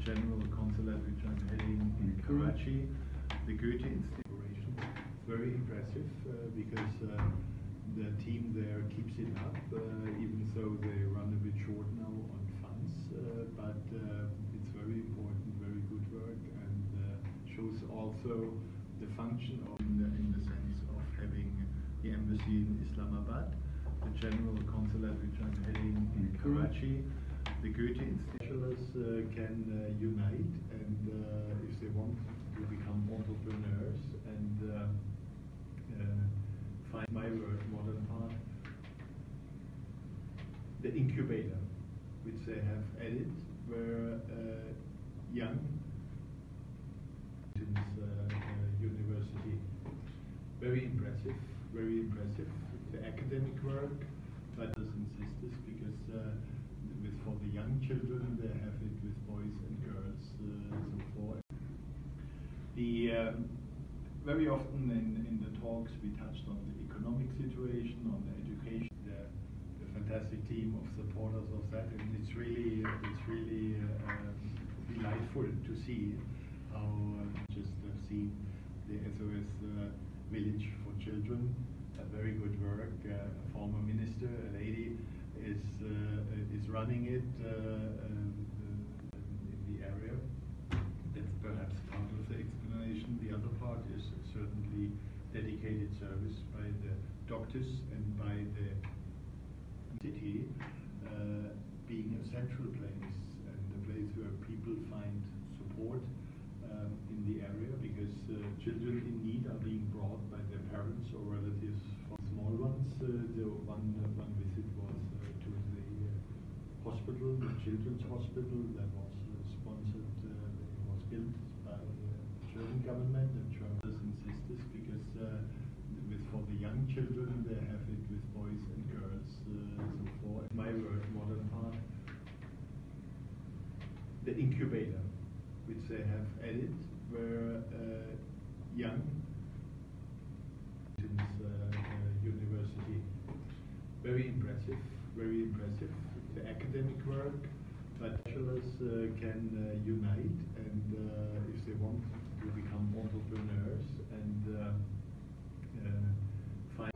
general consulate which I'm heading in Karachi, the Goethe Institution. It's very impressive because the team there keeps it up, even though they run a bit short now on funds, but it's very important, very good work, and shows also the function of in the sense of having the embassy in Islamabad, the general consulate which I'm heading in Karachi, the Goethe Institution can unite, and if they want to become entrepreneurs and find my word, modern part, the incubator which they have added, where young university, very impressive, very impressive. The academic work, brothers and sisters, because for the young children they have it with boys and girls, so forth. Very often in the talks we touched on the economic situation, on the education, the fantastic team of supporters of that, and it's really delightful to see how just have seen the SOS Village for Children, a very good work. A former minister, a lady, is running it in the area. That's perhaps part of the explanation. The other part is certainly dedicated service by the doctors and by the city being a central place and a place where people find support in the area, because children in need are being brought by their parents or relatives. For small ones, the one visit was to the hospital, the children's hospital that was sponsored, it was built by the German government and German brothers and sisters, because for the young children they have it with boys and girls, so forth. My word, modern part, the incubator which they have added, where young university, very impressive, very impressive. The academic work, but bachelors can unite, and if they want to become entrepreneurs and find